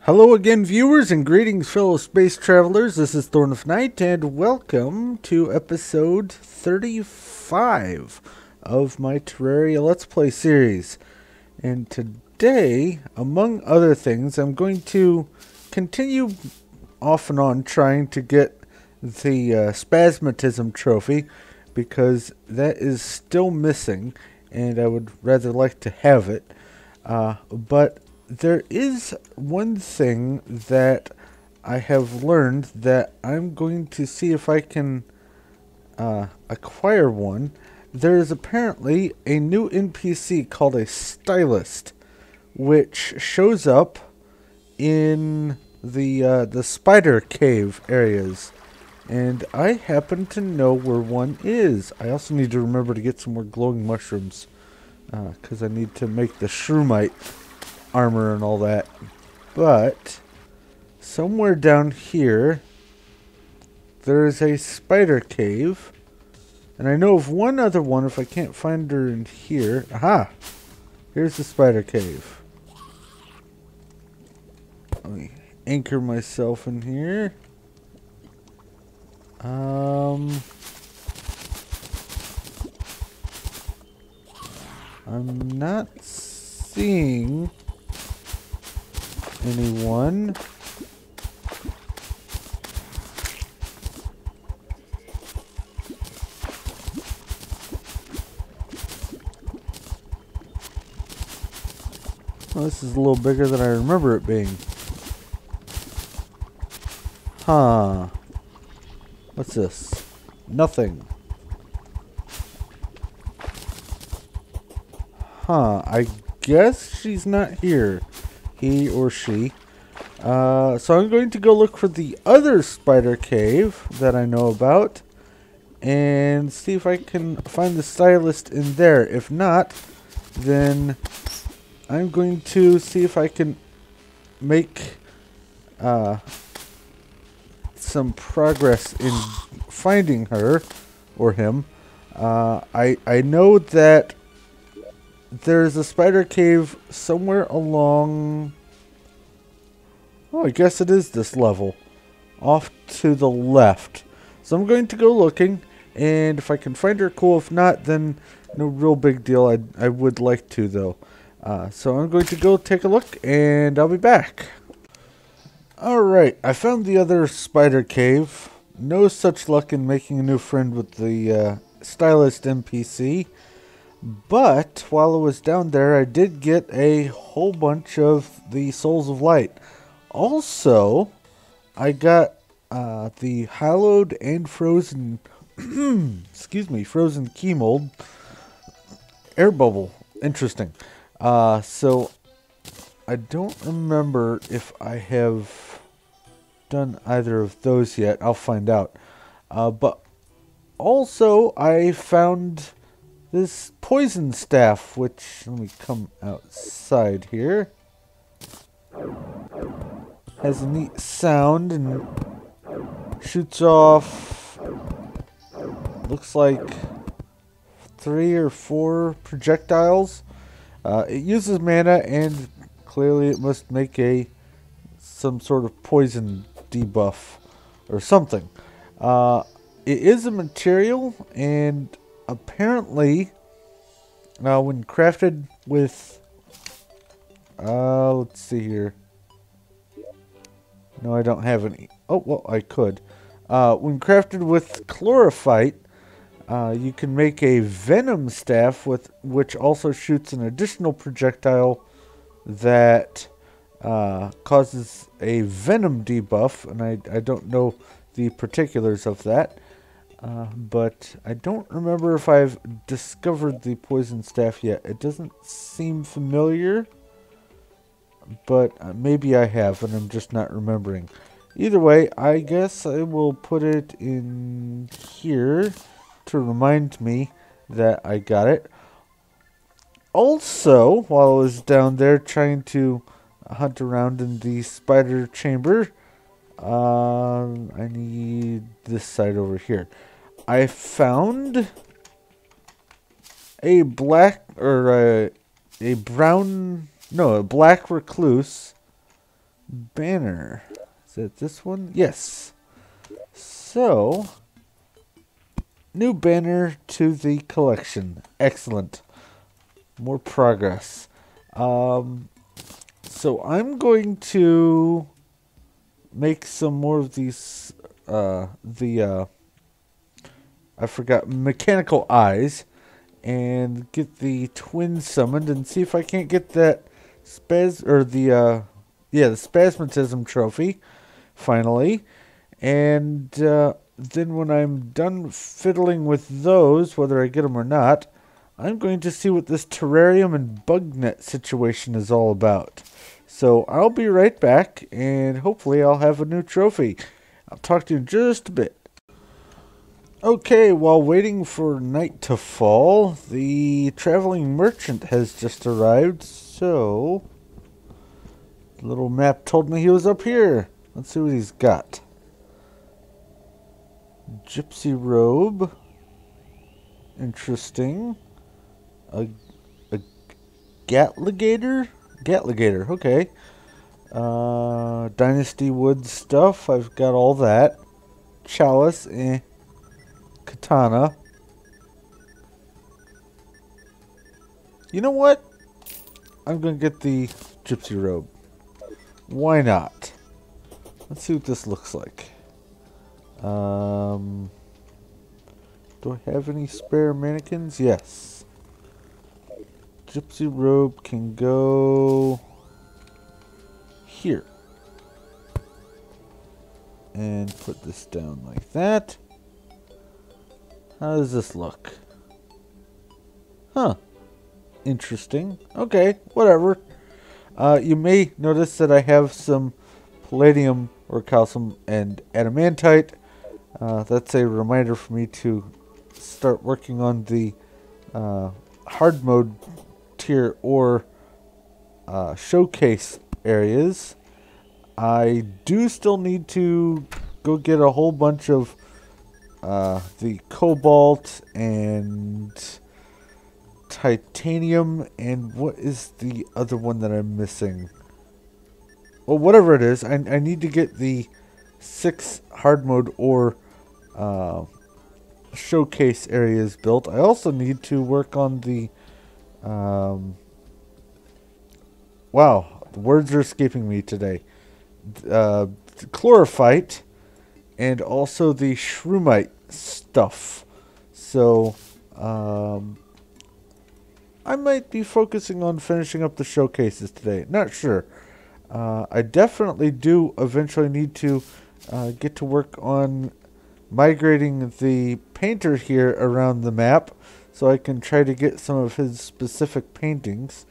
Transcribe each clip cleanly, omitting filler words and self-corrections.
Hello again, viewers, and greetings, fellow space travelers. This is Thorn of Night, and welcome to episode 35 of my Terraria Let's Play series. And today, among other things, I'm going to continue off and on trying to get the Spasmatism trophy, because that is still missing, and I would rather like to have it. But there is one thing that I have learned that I'm going to see if I can acquire one. There is apparently a new NPC called a stylist, which shows up in the spider cave areas, and I happen to know where one is. I also need to remember to get some more glowing mushrooms, because I need to make the shroomite armor and all that. But somewhere down here there is a spider cave, and I know of one other one if I can't find her in here. Aha! Here's the spider cave. Let me anchor myself in here. I'm not seeing anyone. Well, this is a little bigger than I remember it being. Huh. What's this? Nothing. Huh. I guess she's not here. He or she. So I'm going to go look for the other spider cave that I know about and see if I can find the stylist in there. If not, then I'm going to see if I can make some progress in finding her or him. I know that there's a spider cave somewhere along... Oh, I guess it is this level. Off to the left. So I'm going to go looking, and if I can find her, cool. If not, then no real big deal. I would like to, though. So I'm going to go take a look, and I'll be back. Alright, I found the other spider cave. No such luck in making a new friend with the stylist NPC. But while I was down there, I did get a whole bunch of the Souls of Light. Also, I got the hallowed and frozen, excuse me, frozen key mold air bubble. Interesting. So I don't remember if I have done either of those yet. I'll find out. But also, I found this poison staff, which, let me come outside here, has a neat sound and shoots off, looks like 3 or 4 projectiles. It uses mana, and clearly it must make some sort of poison debuff or something. It is a material, and apparently, when crafted with, let's see here. No, I don't have any. Oh, well, I could. When crafted with chlorophyte, you can make a venom staff which also shoots an additional projectile that causes a venom debuff, and I don't know the particulars of that. But I don't remember if I've discovered the poison staff yet. It doesn't seem familiar, but maybe I have, and I'm just not remembering. Either way, I guess I will put it in here to remind me that I got it. Also, while I was down there trying to hunt around in the spider chamber, I need this side over here. I found a black, or a brown, no, a black recluse banner. Is it this one? Yes. So, new banner to the collection. Excellent. More progress. So I'm going to make some more of these, I forgot, mechanical eyes, and get the twins summoned and see if I can't get that the spasmatism trophy, finally. And then when I'm done fiddling with those, whether I get them or not, I'm going to see what this terrarium and bug net situation is all about. So I'll be right back, and hopefully I'll have a new trophy. I'll talk to you in just a bit. Okay, while waiting for night to fall, the traveling merchant has just arrived, so the little map told me he was up here. Let's see what he's got. Gypsy robe. Interesting. A Gatligator? Gatligator, okay. Dynasty wood stuff, I've got all that. Chalice, Katana. You know what? I'm going to get the Gypsy robe. Why not? Let's see what this looks like. Do I have any spare mannequins? Yes. Gypsy robe can go here. And put this down like that. How does this look? Huh. Interesting. Okay, whatever. You may notice that I have some palladium or calcium and adamantite. That's a reminder for me to start working on the hard mode tier or showcase areas. I do still need to go get a whole bunch of the cobalt and titanium, and what is the other one that I'm missing? Well, whatever it is, I need to get the 6 hard mode or showcase areas built. I also need to work on the wow, the words are escaping me today. Chlorophyte and also the shroomite stuff. So I might be focusing on finishing up the showcases today. Not sure. I definitely do eventually need to get to work on migrating the painter here around the map so I can try to get some of his specific paintings.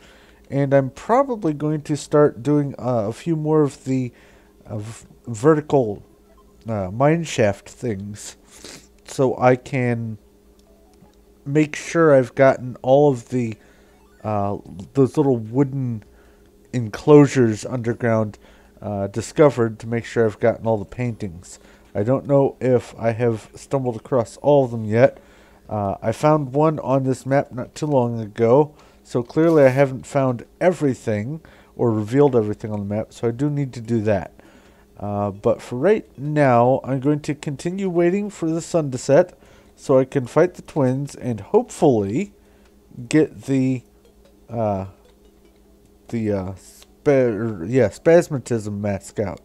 And I'm probably going to start doing a few more of the vertical mineshaft things so I can make sure I've gotten all of the those little wooden enclosures underground discovered to make sure I've gotten all the paintings. I don't know if I have stumbled across all of them yet. I found one on this map not too long ago, so clearly I haven't found everything or revealed everything on the map, so I do need to do that. But for right now, I'm going to continue waiting for the sun to set so I can fight the twins and hopefully get the spasmatism mask out.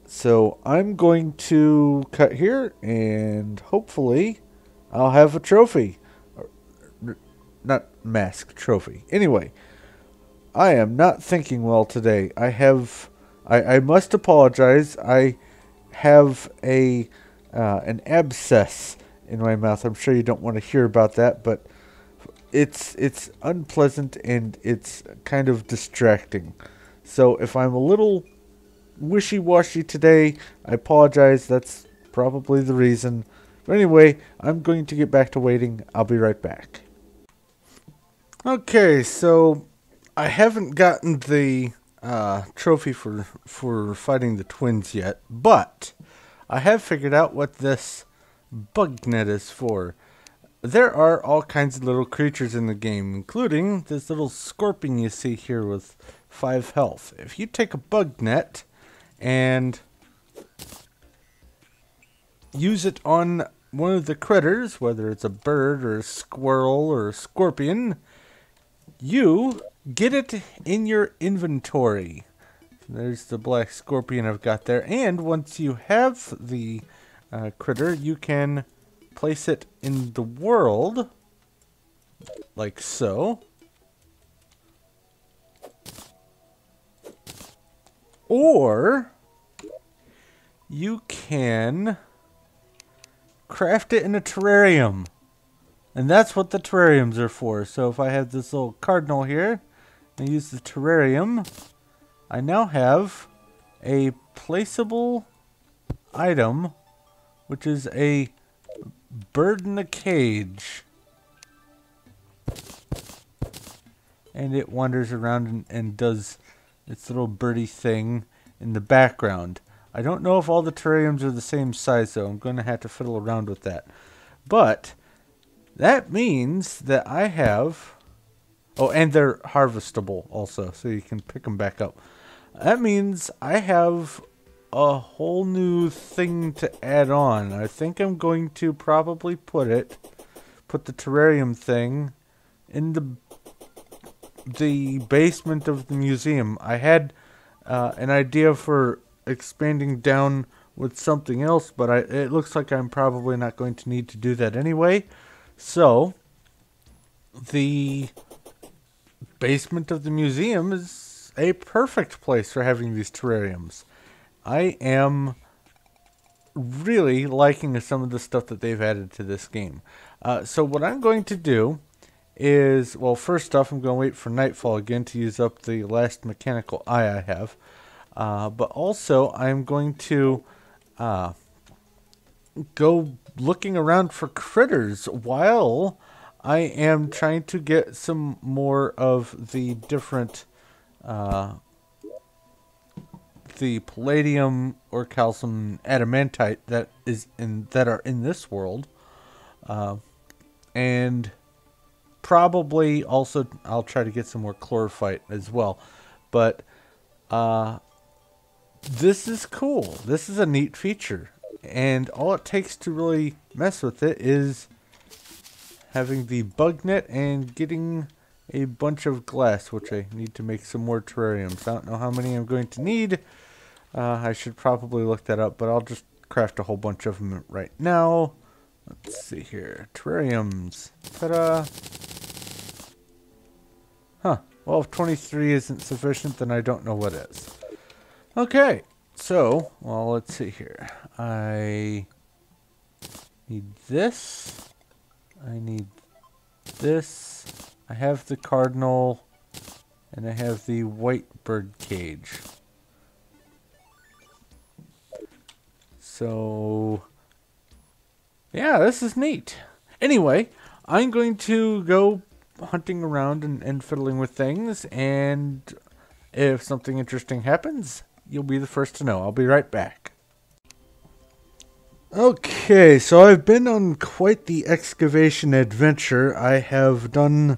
So I'm going to cut here and hopefully I'll have a trophy. Not mask, trophy. Anyway, I am not thinking well today. I must apologize. I have an abscess in my mouth. I'm sure you don't want to hear about that, but it's unpleasant and it's kind of distracting. So if I'm a little wishy-washy today, I apologize. That's probably the reason. But anyway, I'm going to get back to waiting. I'll be right back. Okay, so I haven't gotten the trophy for fighting the twins yet, but I have figured out what this bug net is for. there are all kinds of little creatures in the game, including this little scorpion you see here with 5 health. If you take a bug net and use it on one of the critters, whether it's a bird or a squirrel or a scorpion, you get it in your inventory. There's the black scorpion I've got there. And once you have the critter, you can place it in the world, like so. Or you can craft it in a terrarium. And that's what the terrariums are for. So if I have this little cardinal here, and use the terrarium, I now have a placeable item, which is a bird in a cage. And it wanders around and does its little birdie thing in the background. I don't know if all the terrariums are the same size, though. I'm going to have to fiddle around with that. But that means that I have... Oh, and they're harvestable also, so you can pick them back up. That means I have a whole new thing to add on. I think I'm going to probably put the terrarium thing in the basement of the museum. I had an idea for expanding down with something else, but it looks like I'm probably not going to need to do that anyway. So, the basement of the museum is a perfect place for having these terrariums. I am really liking some of the stuff that they've added to this game. So what I'm going to do is, well, first off, I'm going to wait for nightfall again to use up the last mechanical eye I have. But also, I'm going to go looking around for critters while I am trying to get some more of the different, the palladium or calcium adamantite that are in this world, and probably also I'll try to get some more chlorophyte as well. But this is cool. This is a neat feature. And all it takes to really mess with it is having the bug net and getting a bunch of glass, which I need to make some more terrariums. I don't know how many I'm going to need. I should probably look that up, but I'll just craft a whole bunch of them right now. Let's see here. Terrariums. Ta-da! Huh. Well, if 23 isn't sufficient, then I don't know what is. Okay. So, well, let's see here. I need this. I need this. I have the cardinal. And I have the white bird cage. So, yeah, this is neat. Anyway, I'm going to go hunting around and fiddling with things. And if something interesting happens, you'll be the first to know. I'll be right back. Okay, so I've been on quite the excavation adventure. I have done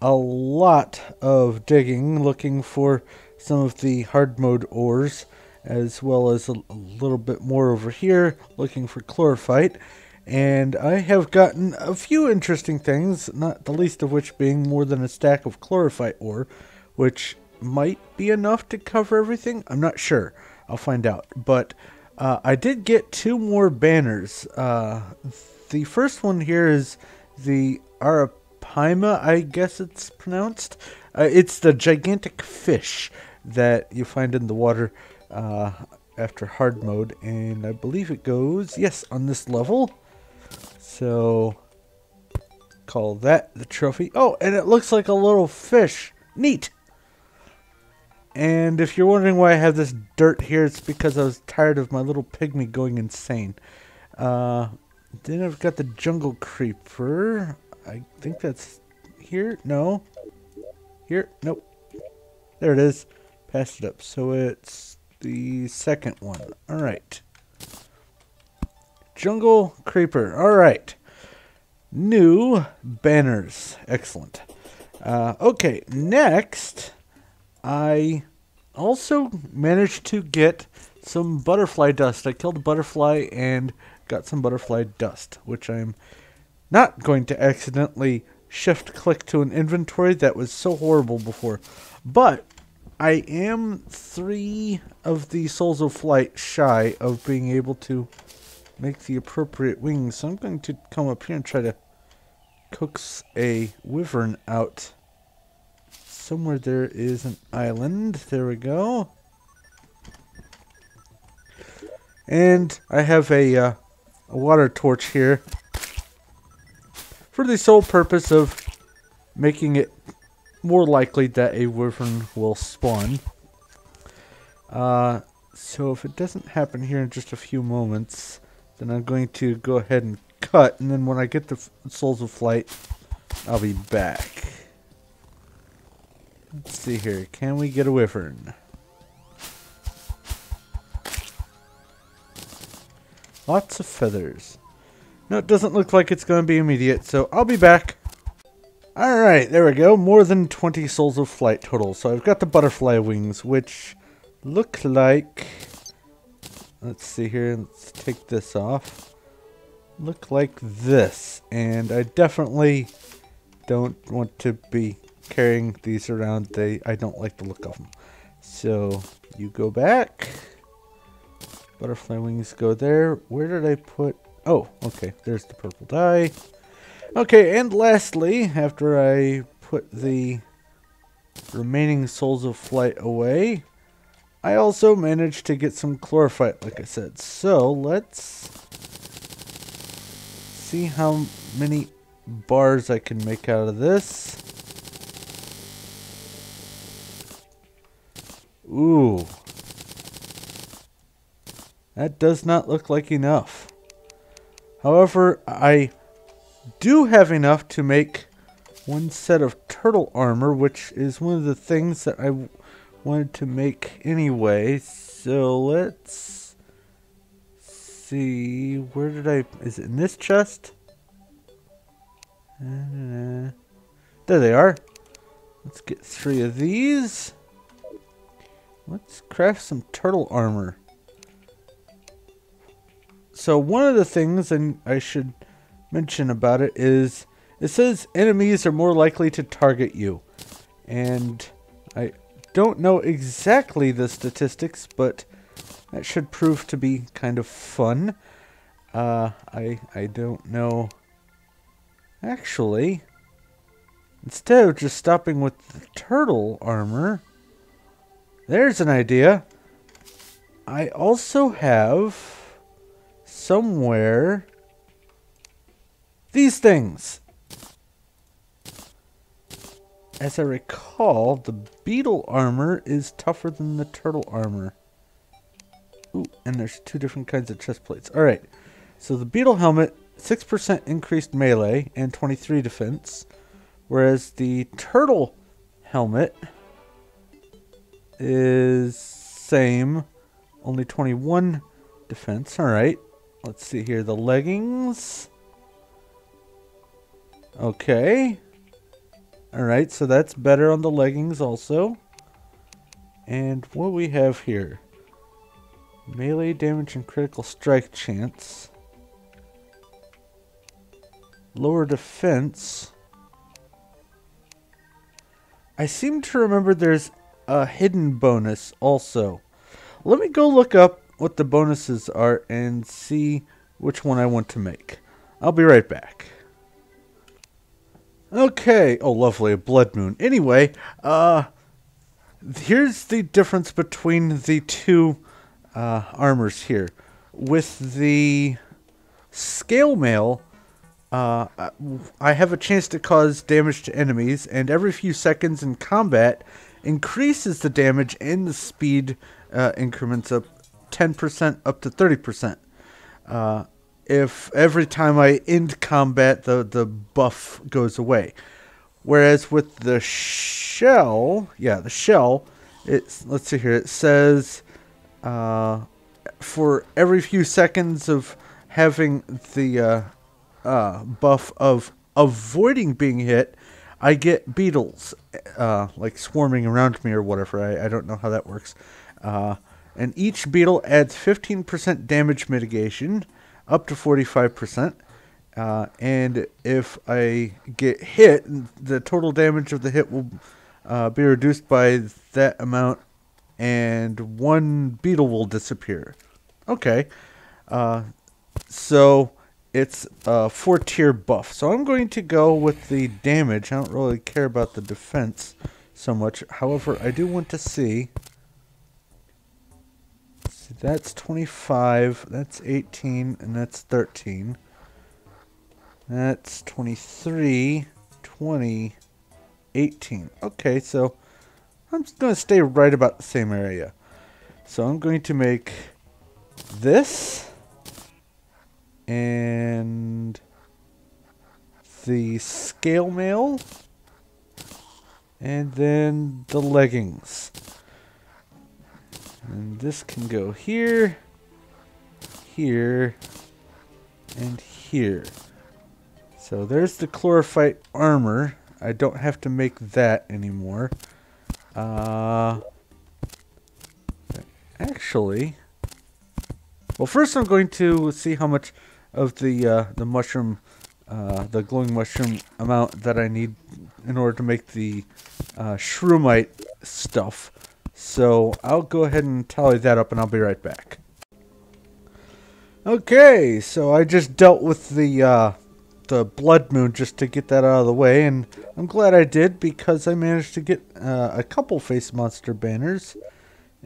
a lot of digging, looking for some of the hard mode ores, as well as a little bit more over here, looking for chlorophyte. And I have gotten a few interesting things, not the least of which being more than a stack of chlorophyte ore, which might be enough to cover everything. I'm not sure. I'll find out. But I did get 2 more banners. The first one here is the Arapaima, I guess it's pronounced. It's the gigantic fish that you find in the water after hard mode. And I believe it goes, yes, on this level. So, call that the trophy. Oh, and it looks like a little fish. Neat. And if you're wondering why I have this dirt here, it's because I was tired of my little pygmy going insane. Then I've got the jungle creeper. I think that's here. No. Here. Nope. There it is. Passed it up. So it's the second one. Alright. Jungle creeper. Alright. new banners. Excellent. Okay, next, I also managed to get some butterfly dust. I killed a butterfly and got some butterfly dust, which I'm not going to accidentally shift-click to an inventory. That was so horrible before. But I am 3 of the Souls of Flight shy of being able to make the appropriate wings. So I'm going to come up here and try to coax a wyvern out. Somewhere there is an island. There we go. And I have a water torch here for the sole purpose of making it more likely that a wyvern will spawn. So if it doesn't happen here in just a few moments, then I'm going to go ahead and cut, and then when I get the Souls of Flight, I'll be back. Let's see here. Can we get a wyvern? Lots of feathers. No, it doesn't look like it's going to be immediate, so I'll be back. Alright, there we go. More than 20 Souls of Flight total. So I've got the butterfly wings, which look like... Let's see here. Let's take this off. Look like this. And I definitely don't want to be carrying these around. I don't like the look of them. So you go back. Butterfly wings go there. Where did I put... Oh, okay. There's the purple dye. Okay, and lastly, after I put the remaining Souls of Flight away, I also managed to get some chlorophyte, like I said. So let's see how many bars I can make out of this. Ooh. That does not look like enough. However, I do have enough to make one set of turtle armor, which is one of the things that I wanted to make anyway. So let's see. Where did I... Is it in this chest? There they are. Let's get 3 of these. Let's craft some turtle armor. So one of the things, and I should mention about it, is it says enemies are more likely to target you. And I don't know exactly the statistics, but that should prove to be kind of fun. I don't know. Actually, instead of just stopping with the turtle armor, there's an idea. I also have somewhere these things. As I recall, the beetle armor is tougher than the turtle armor. Ooh, and there's 2 different kinds of chest plates. Alright, so the beetle helmet, 6% increased melee and 23 defense. Whereas the turtle helmet is same, only 21 defense. Alright, let's see here. The leggings. Okay. Alright, so that's better on the leggings also. And what we have here. Melee damage and critical strike chance. Lower defense. I seem to remember there's a hidden bonus also. Let me go look up what the bonuses are and see which one I want to make. I'll be right back. Okay. Oh, lovely. A blood moon. Anyway, here's the difference between the 2 armors here. With the scale mail, I have a chance to cause damage to enemies, and every few seconds in combat increases the damage and the speed increments up 10% up to 30%. If every time I end combat, the buff goes away. Whereas with the shell, the shell, let's see here, it says for every few seconds of having the buff of avoiding being hit, I get beetles, like swarming around me or whatever. I don't know how that works. And each beetle adds 15% damage mitigation, up to 45%. And if I get hit, the total damage of the hit will be reduced by that amount, and one beetle will disappear. Okay. So it's a 4-tier buff. So I'm going to go with the damage. I don't really care about the defense so much. However, I do want to see. See, that's 25, that's 18, and that's 13. That's 23, 20, 18. Okay, so I'm just going to stay right about the same area. So I'm going to make this and the scale mail and then the leggings. And this can go here, here, and here. So there's the chlorophyte armor. I don't have to make that anymore. Actually, well, first I'm going to see how much of the mushroom, the glowing mushroom amount that I need in order to make the shroomite stuff. So I'll go ahead and tally that up, and I'll be right back. Okay, so I just dealt with the blood moon just to get that out of the way, and I'm glad I did because I managed to get a couple face monster banners,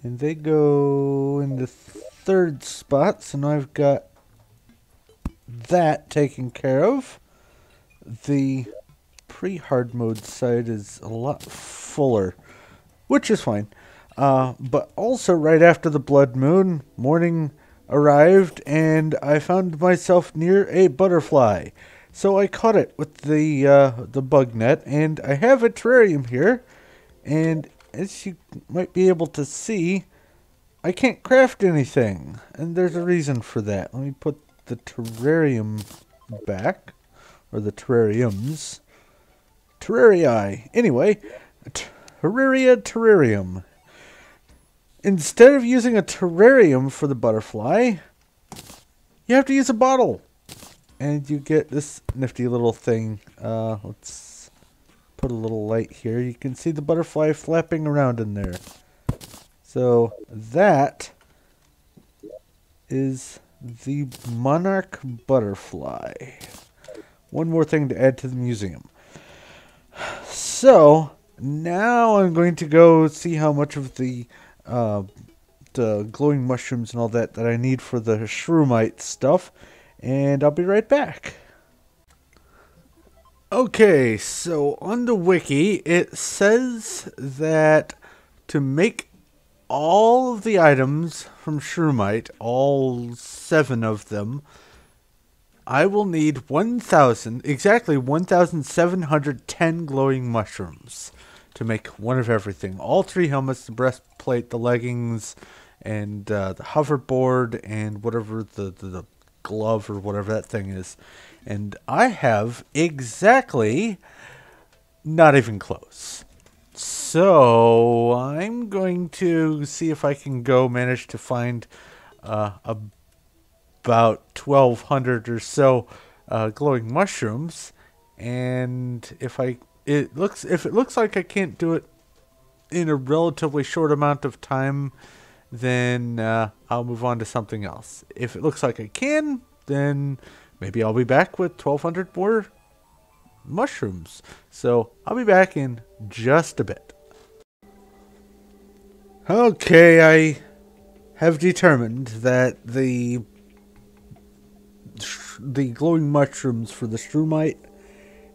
and they go in the 3rd spot. So now I've got that taken care of. The pre-hard mode side is a lot fuller, which is fine. But also right after the blood moon, morning arrived, and I found myself near a butterfly. So I caught it with the bug net, and I have a terrarium here. And as you might be able to see, I can't craft anything, and there's a reason for that. Let me put the terrarium back, or the terrariums. Terrarii. Anyway, Terraria terrarium. Instead of using a terrarium for the butterfly, you have to use a bottle. And you get this nifty little thing. Let's put a little light here. You can see the butterfly flapping around in there. So that is the Monarch Butterfly. One more thing to add to the museum. So now I'm going to go see how much of the glowing mushrooms and all that I need for the shroomite stuff, and I'll be right back. Okay, so on the wiki it says that to make all of the items from shroomite, all 7 of them, I will need exactly 1,710 glowing mushrooms to make one of everything. All 3 helmets, the breastplate, the leggings, and the hoverboard, and whatever the glove or whatever that thing is. And I have exactly, not even close. So I'm going to see if I can manage to find about 1,200 or so glowing mushrooms, and if it looks like I can't do it in a relatively short amount of time, then I'll move on to something else. If it looks like I can, then maybe I'll be back with 1,200 more mushrooms. So I'll be back in just a bit. Okay, I have determined that the glowing mushrooms for the shroomite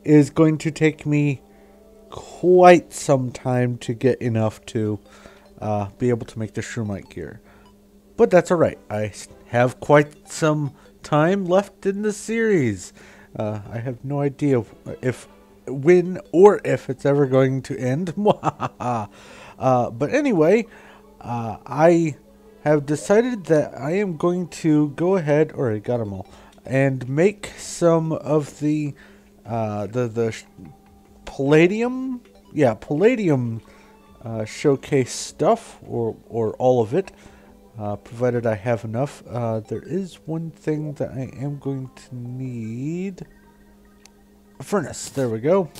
is going to take me quite some time to get enough to be able to make the shroomite gear. But that's alright. I have quite some time left in the series. I have no idea when or if it's ever going to end. But anyway, I have decided that I am going to go ahead, or I got them all. and make some of the Palladium, Palladium Showcase stuff, or all of it, provided I have enough. There is one thing that I am going to need. A furnace. There we go.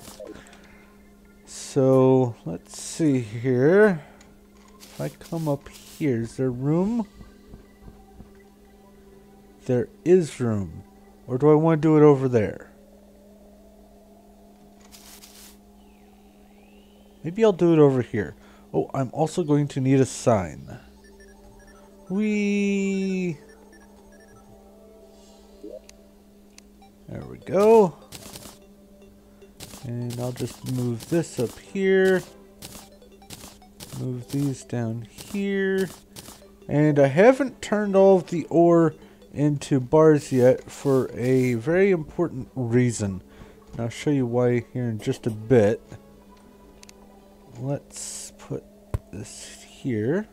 So let's see here. If I come up here, is there room? There is room. Or do I want to do it over there? Maybe I'll do it over here. Oh, I'm also going to need a sign. There we go. And I'll just move this up here. Move these down here. And I haven't turned all of the ore into bars yet for a very important reason. And I'll show you why here in just a bit. Let's put this here.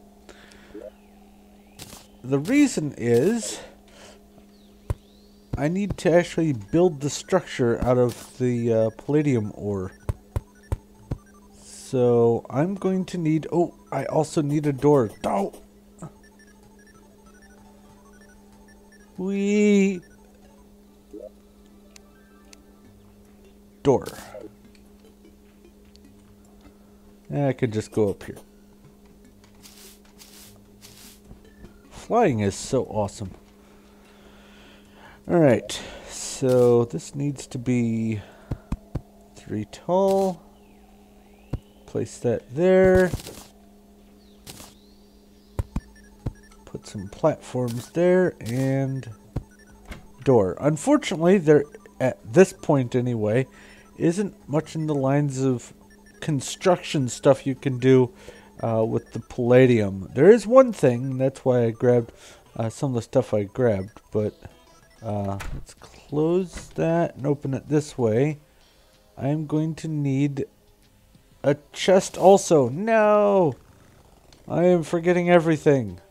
The reason is I need to actually build the structure out of the palladium ore. So I'm going to need... Oh, I also need a door. Oh! Door. And I could just go up here. Flying is so awesome. Alright, so this needs to be 3 tall. Place that there. Put some platforms there and door. Unfortunately, there at this point anyway isn't much in the lines of construction stuff you can do with the palladium. There is one thing, and that's why I grabbed some of the stuff I grabbed, but let's close that and open it this way. I'm going to need a chest also. No! I am forgetting everything.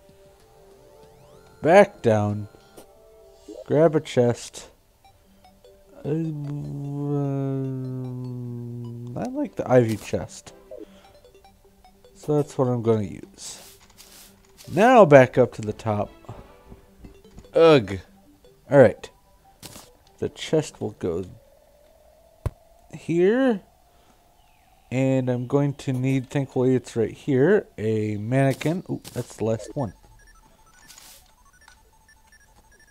Back down. Grab a chest. I like the ivy chest. So that's what I'm going to use. Now back up to the top. Ugh. Alright. The chest will go here. And I'm going to need, thankfully it's right here, a mannequin. Ooh, that's the last one.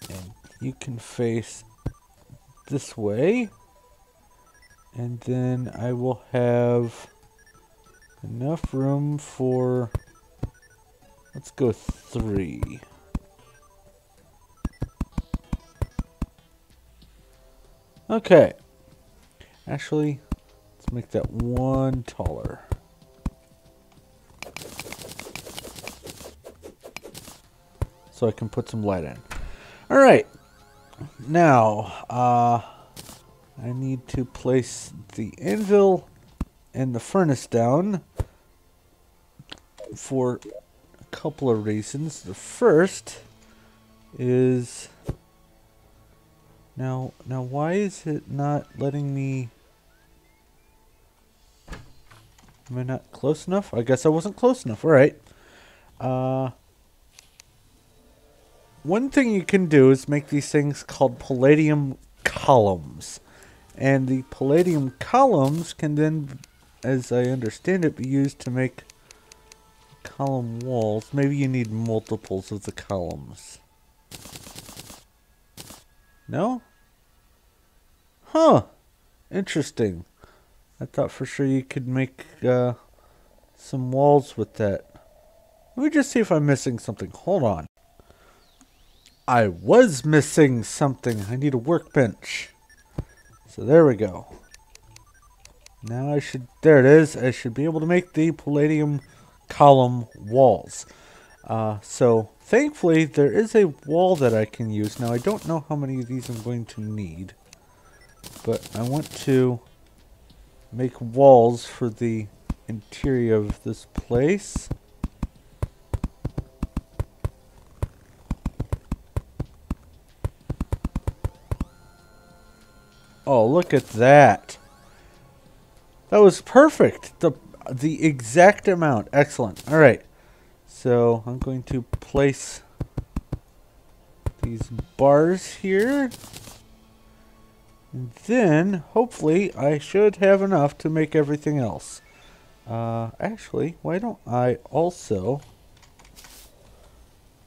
And you can face this way. And then I will have enough room for, let's go 3. Okay. Actually, let's make that 1 taller. So I can put some light in. Alright. Now, I need to place the anvil and the furnace down for a couple of reasons. The first is... Now why is it not letting me... Am I not close enough? I guess I wasn't close enough. Alright. One thing you can do is make these things called Palladium columns. And the Palladium columns can then, as I understand it, be used to make column walls. Maybe you need multiples of the columns. No? Huh. Interesting. I thought for sure you could make some walls with that. Let me just see if I'm missing something. Hold on. I was missing something. I need a workbench. So there we go. Now I should... There it is. I should be able to make the Palladium column walls. So thankfully there is a wall that I can use. Now I don't know how many of these I'm going to need. But I want to make walls for the interior of this place. Oh, look at that. That was perfect. The exact amount. Excellent. All right. So I'm going to place these bars here. And then, hopefully, I should have enough to make everything else. Actually, why don't I also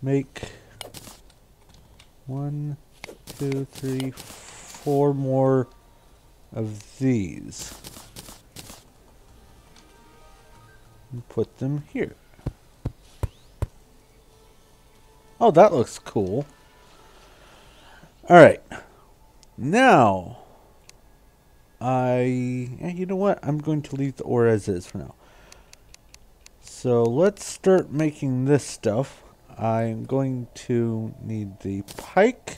make 1, 2, 3, 4 more of these. And put them here. Oh, that looks cool. Alright. Now, you know what? I'm going to leave the ore as is for now. So let's start making this stuff. I'm going to need the pike,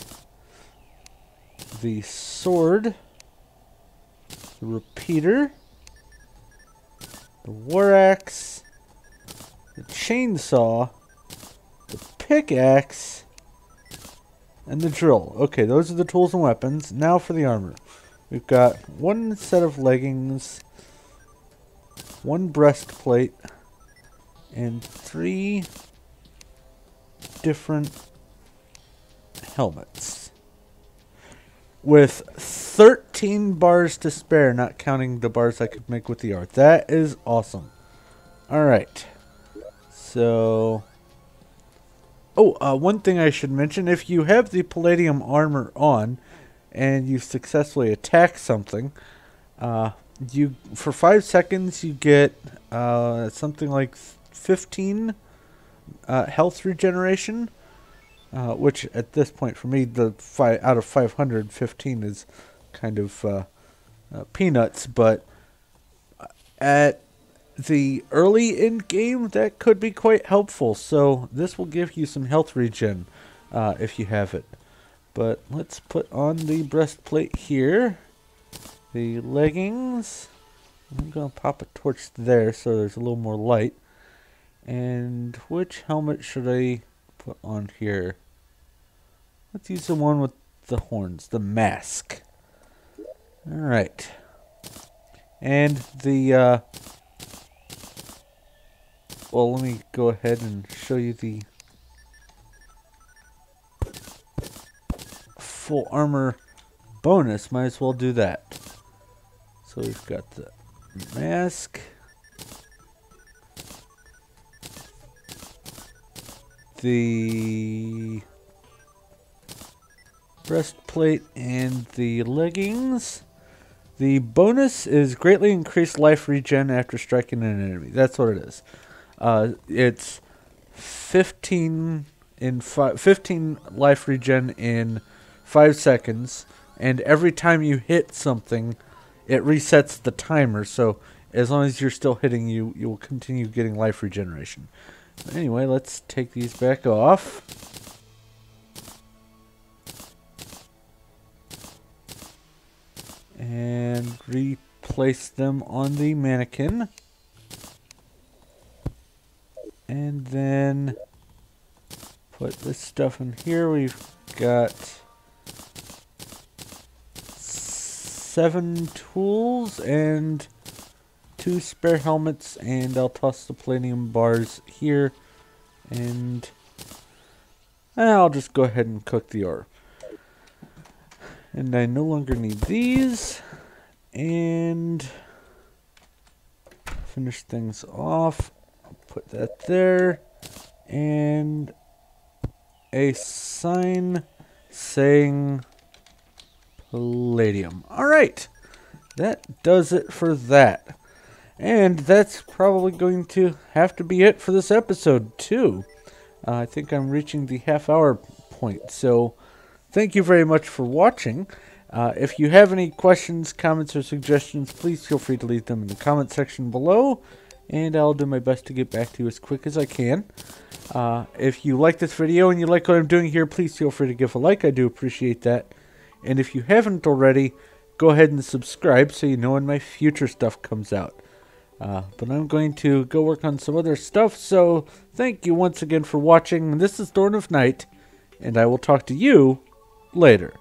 the sword, the repeater, the war axe, the chainsaw, the pickaxe, and the drill. Okay, those are the tools and weapons. Now for the armor. We've got 1 set of leggings, 1 breastplate, and 3 different helmets. With 13 bars to spare, not counting the bars I could make with the art. That is awesome. Alright. So... Oh, one thing I should mention, if you have the Palladium armor on and you successfully attack something, for 5 seconds you get something like 15 health regeneration, which at this point for me, out of 500, 15 is kind of peanuts, but at the early end game, that could be quite helpful. So this will give you some health regen if you have it. But let's put on the breastplate here. The leggings. I'm going to pop a torch there so there's a little more light. And which helmet should I put on here? Let's use the one with the horns, the mask. Alright. And the... well, let me go ahead and show you the full armor bonus. Might as well do that. So we've got the mask, the breastplate, and the leggings. The bonus is greatly increased life regen after striking an enemy. That's what it is. It's 15 life regen in 5 seconds, and every time you hit something, it resets the timer. So as long as you're still hitting, you will continue getting life regeneration. But anyway, let's take these back off. And replace them on the mannequin. And then put this stuff in here. We've got 7 tools and 2 spare helmets, and I'll toss the palladium bars here, and I'll just go ahead and cook the ore. And I no longer need these, and finish things off. I'll put that there, and a sign saying Palladium. Alright, that does it for that. And that's probably going to have to be it for this episode too. I think I'm reaching the half-hour point, so thank you very much for watching. If you have any questions, comments, or suggestions, please feel free to leave them in the comment section below, and I'll do my best to get back to you as quick as I can. If you like this video and you like what I'm doing here, please feel free to give a like. I do appreciate that. And if you haven't already, go ahead and subscribe so you know when my future stuff comes out. But I'm going to go work on some other stuff, so thank you once again for watching. This is Thorn of Night, and I will talk to you later.